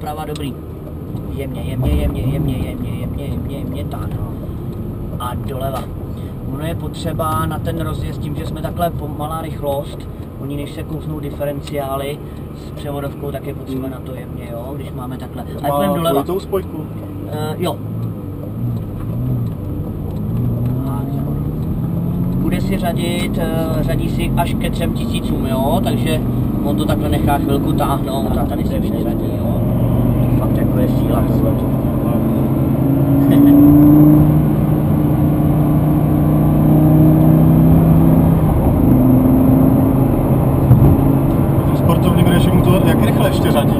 doprava, dobrý. Jemně, tak. A doleva. Ono je potřeba na ten rozjezd tím, že jsme takhle pomalá rychlost, oni než se kousnou diferenciály s převodovkou, tak je potřeba na to jemně, jo, když máme takhle. A půjdeme doleva. Má spojku? Jo. Bude si řadit, řadí si až ke 3000, jo, takže on to takhle nechá chvilku táhnout a tady se už neřadí, jo. To fakt jako je síla. Sportovním režimu to jak rychle ještě řadí?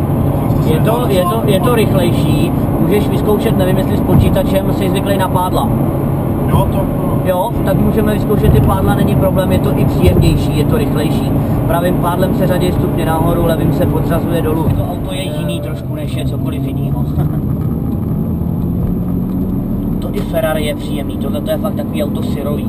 Je to rychlejší, můžeš vyzkoušet, nevím jestli s počítačem jsi zvyklý na pádla. Jo, tak můžeme vyzkoušet ty pádla, není problém, je to i příjemnější, je to rychlejší. Pravým pádlem se řadí stupně nahoru, levým se podřazuje dolů. To auto je jiný trošku, než je cokoliv jiného. To i Ferrari je příjemný, tohle je fakt takový auto syrový.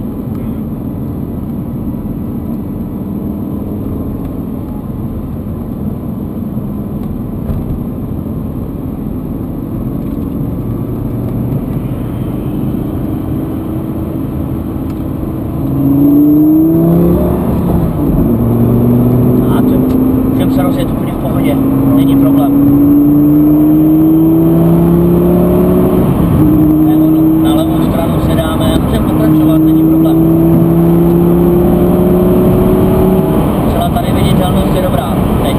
Není problém. Na levou stranu se dáme a můžeme pokračovat, není problém. Celá tady viditelnost je dobrá. Teď.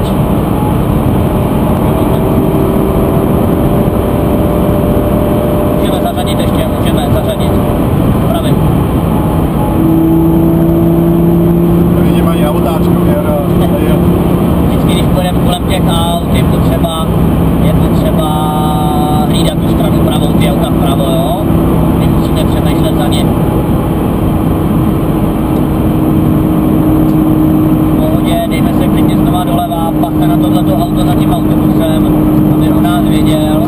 Můžeme zařadit ještě, můžeme zařadit. Pravým. Lidi mají na otáčku, vždycky, když půjdeme kolem těch aut, je potřeba hlídat tu stranu pravou, ty auta vpravo, jo? My musíme přemýšlet za ně. V pohodě, dejme se klidně znova doleva, pacha na tohleto auto za tím autobusem, aby o nás věděl.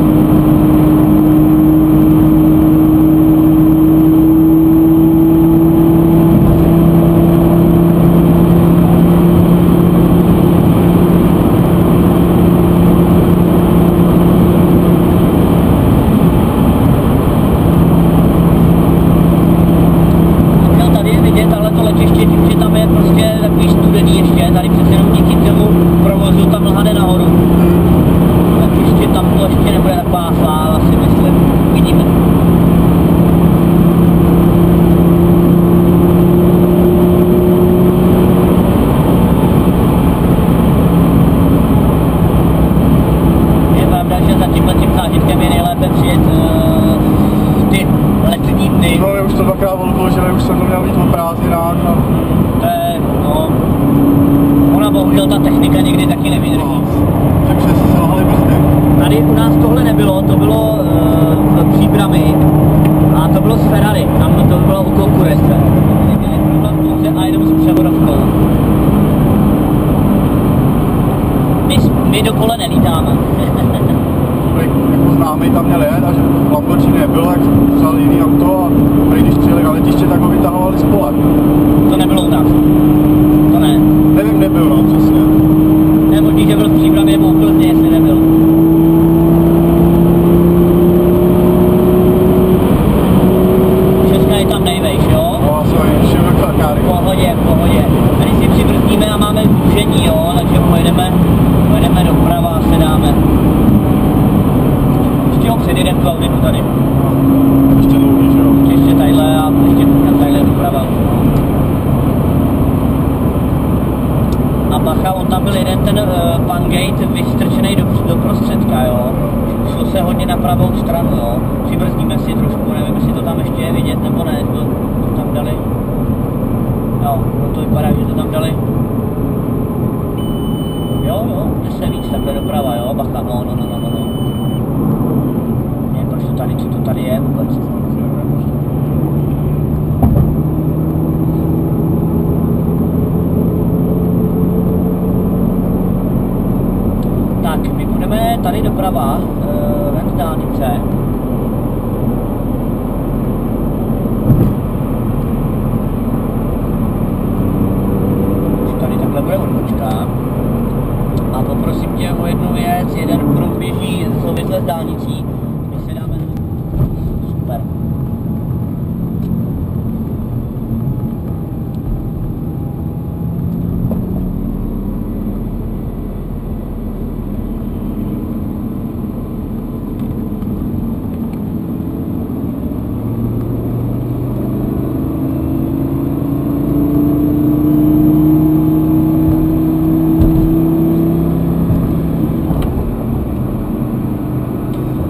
Bohužel ta technika někdy taky nevydrží. Takže se selhaly brzdy. Tady u nás tohle nebylo, to bylo v Příbrami a to bylo z Ferrari, tam to bylo u konkurence. Měli problém pouze a jenom s převodovkou. My do kole nelítáme. Jako známý tam měl jet a že Lamborghini nebyl, jak vzal jiný auto a když přijeli na letiště, tak ho vytahovali z pole. To nebylo u nás. To ne. Nevím, kde byl, no, přesně. Ne, možný, že byl v Příbrami nebo úplně, jestli nebyl. Česká je tam nejvejš, jo? No, asi široká káry. Pohodě. Tady si přibrzdíme a máme zúžení, jo? Takže pojedeme doprava a se dáme. Ještě ho předjedem tu Auditu tady. Ještě dlouhý, že jo? Ještě tadyhle a ještě tadyhle doprava. A bacha, on tam byl jeden ten pan Gate vystrčený do prostředka, jo. Šlo se hodně na pravou stranu, jo. Přibrzdíme si trošku, nevím, jestli to tam ještě je vidět, nebo ne, to tam dali. Jo, no to vypadá, že to tam dali. Jo, jde se víc takhle doprava, jo, bacha, no. Nevím, proč to tady, co to tady je vůbec. Tak, my budeme tady doprava, ven dálnice. Už tady takhle bude odbočka. A poprosím tě o jednu věc, jeden pruh běží z dálnicí, když se dáme... Super.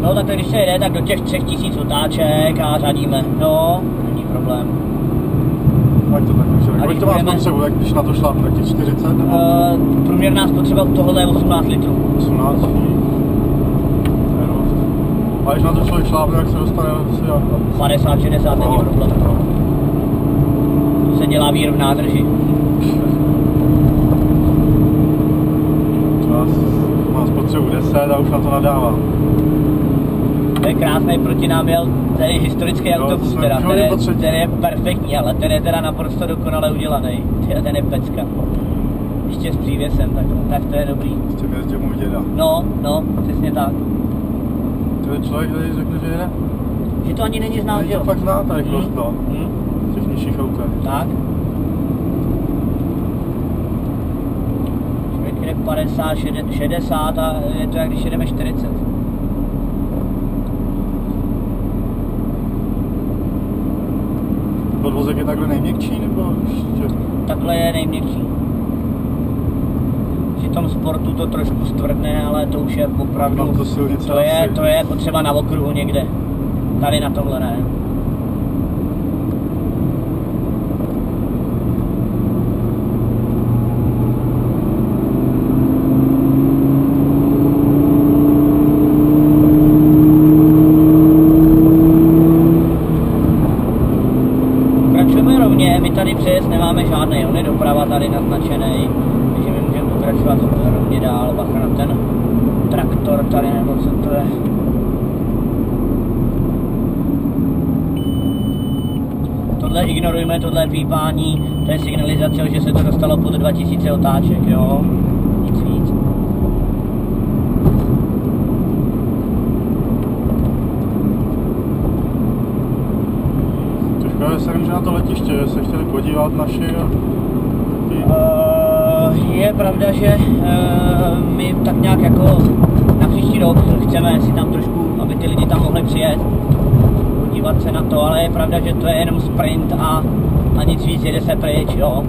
No tak když se jede, tak do těch 3000 otáček a řadíme, no, není problém. Ať to tak myšlek. Kolik to má spotřebu, tak když na to šlápnu, tak těch 40? Průměrná spotřeba tohle je 18 litrů. 18? A když na to člověk šlápne, tak se dostane asi 50-60 není problém. To se dělá vír v nádrži. Má spotřebu 10 a už na to nadává. To je krásný, proti nám jel tady historický autobus, teda, ten je perfektní, ale ten je teda naprosto dokonale udělaný. Ten je pecka. Ještě s přívěsem, tak to je dobrý. S tím jezdě můj děda. No, přesně tak. To je člověk, který řekne, že jede? Že to ani není znát, že jo? To fakt zná ta rychlost, no. V těch nižších autech. Tak. Člověk jede 50, 60 a je to jak když jedeme 40. Podvozek je takhle nejměkčí, nebo ještě? Takhle je nejměkčí. Při tom sportu to trošku stvrdne, ale to už je opravdu... To je potřeba na okruhu někde. Tady na tomhle ne. My tady přejezd nemáme žádný, on je doprava tady naznačený, takže my můžeme pokračovat rovně dál, bacha na ten traktor tady, nebo co to je. Tohle ignorujeme, tohle je pípání, to je signalizace, že se to dostalo pod 2000 otáček, jo, nic víc. Se že na to letiště, že se chtěli podívat naši je pravda, že my tak nějak jako na příští rok chceme si tam trošku, aby ty lidi tam mohli přijet, podívat se na to, ale je pravda, že to je jenom sprint a nic víc, jede se pryč, jo.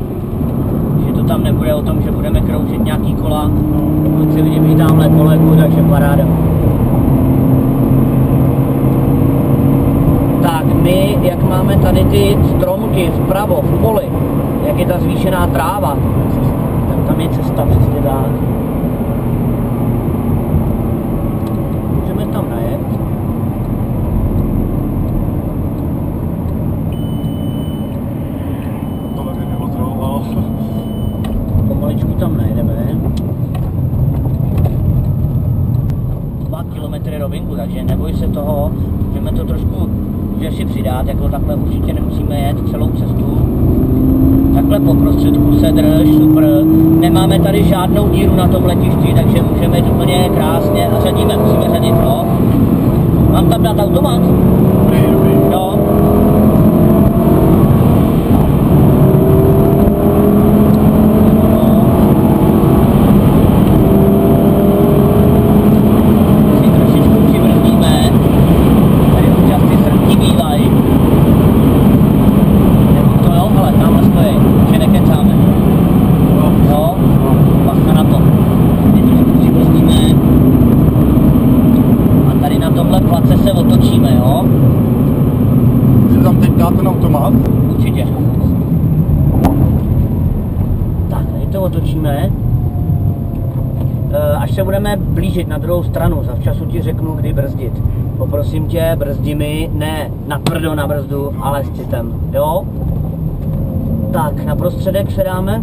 Že to tam nebude o tom, že budeme kroužit nějaký kola, pokud si vidím i tamhle kolegu, takže paráda. Tak my, jak máme tady ty stromky vpravo, v poli, jak je ta zvýšená tráva, tak tam je cesta přesně tak. Můžeme tam najet. Tohle by mě otravovalo. Pomaličku tam najedeme. 2 kilometry rovinku, takže neboj se toho, můžeme to trošku můžeš si přidat, jako takhle určitě nemusíme jet celou cestu. Takhle po prostředku se drž, super. Nemáme tady žádnou díru na tom letišti, takže můžeme jít úplně krásně a řadíme, musíme řadit, no. Mám tam dát automat? Jo. Určitě. Tak, tady to otočíme. Až se budeme blížit na druhou stranu, zavčasu ti řeknu, kdy brzdit. Poprosím tě, brzdi mi, ne natvrdo na brzdu, ale s citem, jo? Tak, na prostředek se dáme.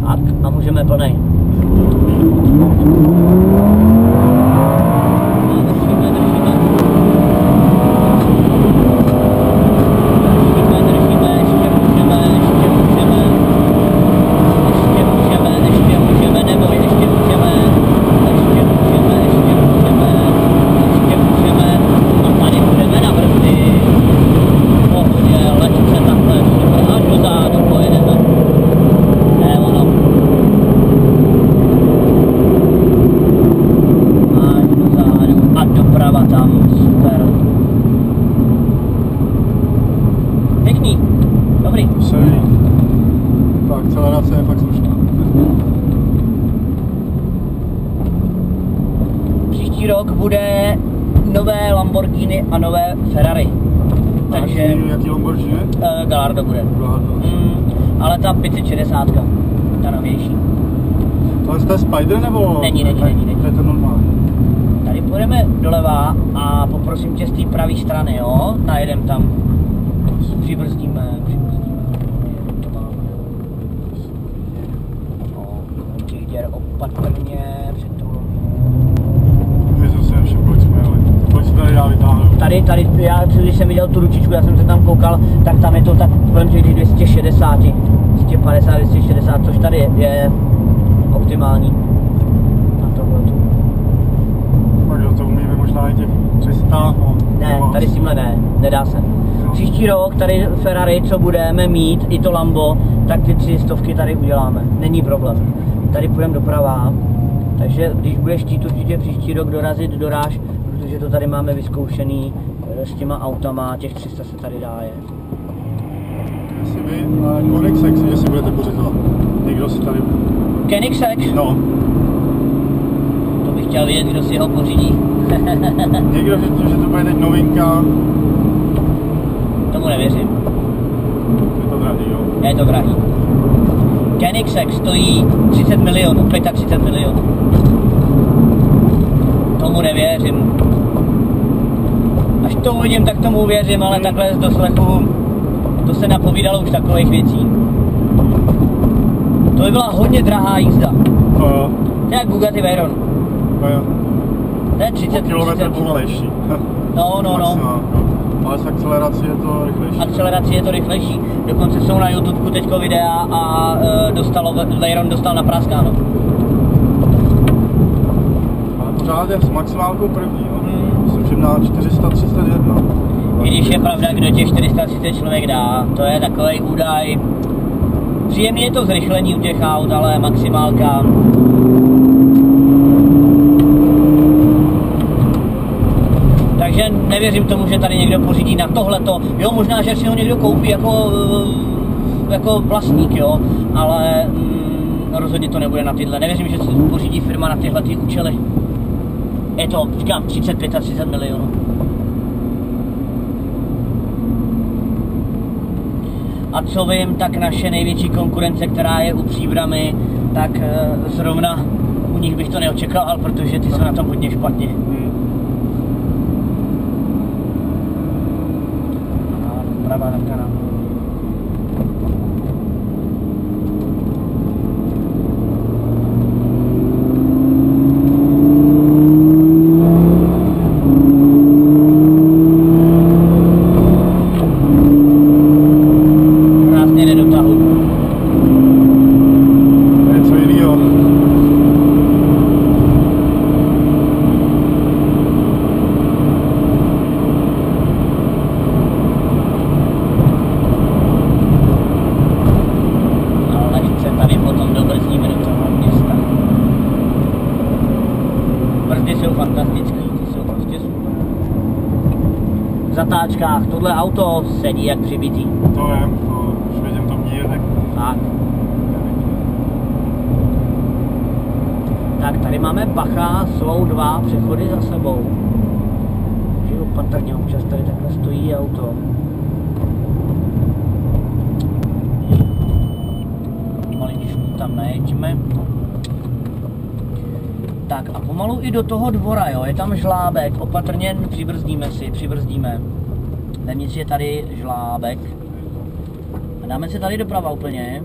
Tak, a můžeme plnej. akcelerace je fakt slušná. Příští rok bude nové Lamborghini a nové Ferrari. Takže... Jaký Lamborghini? Gallardo bude. Ale ta 560, ta novější. To je Spider nebo? Není. To je to normální. Tady půjdeme doleva a poprosím tě z té pravé strany, jo? Najedem tam. Přibrzdíme. To máme. No, děr opatrně před tou. My zase všem, kolik jsme tady dá vytáhnout. Tady, já když jsem viděl tu ručičku, já jsem se tam koukal, tak tam je to tak kolem těch 260, 250, 260, což tady je optimální. Na tohle tu. Tak jo, to umíme možná i těch 300, no. Ne, tady s tímhle nedá se. Příští rok tady Ferrari, co budeme mít, i to Lambo, tak ty 300 tady uděláme, není problém. Tady půjdeme doprava, takže když budeš chtít určitě příští rok dorazit, doráž, protože to tady máme vyzkoušený s těma autama, těch 300 se tady dá jet. Jestli vy a Koenigsegg, že si budete pořizovat. Někdo si tady... Koenigsegg? No. To bych chtěl vědět, kdo si ho pořídí. Někdo, že to bude teď novinka. Tomu nevěřím. Je to drahý, jo? Je to drahý. Koenigsegg stojí 30 milionů, 35 milionů. Tomu nevěřím. Až to uvidím, tak tomu uvěřím, ale takhle z doslechu to se napovídalo už takových věcí. To by byla hodně drahá jízda. Jo. To je jak Bugatti Veyron. Jo. To je 30 kilometr pomalejší. No. Ale s akcelerací je to rychlejší. Akcelerací je to rychlejší. Dokonce jsou na YouTube teďko videa a Veyron dostal napraskáno. Ale pořád je s maximálkou první, no. Myslím, že na 431. I když je pravda, kdo těch 430 člověk dá, to je takový údaj. Příjemně je to zrychlení u těch aut, ale maximálka. Takže nevěřím tomu, že tady někdo pořídí na tohleto. Jo, možná, že si ho někdo koupí jako vlastník, jo, ale rozhodně to nebude na tyhle. Nevěřím, že si pořídí firma na tyhle ty účely. Je to, říkám, 35 a 30 milionů. A co vím, tak naše největší konkurence, která je u Příbramy, tak zrovna u nich bych to neočekával, protože ty jsou na tom hodně špatně. Pravá na kanál. V zatáčkách tohle auto sedí jak přibitý. To je, to už vidím to mírně. Tak tady máme bacha, jsou 2 přechody za sebou. Takže opatrně, občas tady takhle stojí auto. Maličku tam nejeďme. Tak a pomalu i do toho dvora, jo, je tam žlábek, opatrně přibrzdíme. Vevnitř je tady žlábek. A dáme se tady doprava úplně.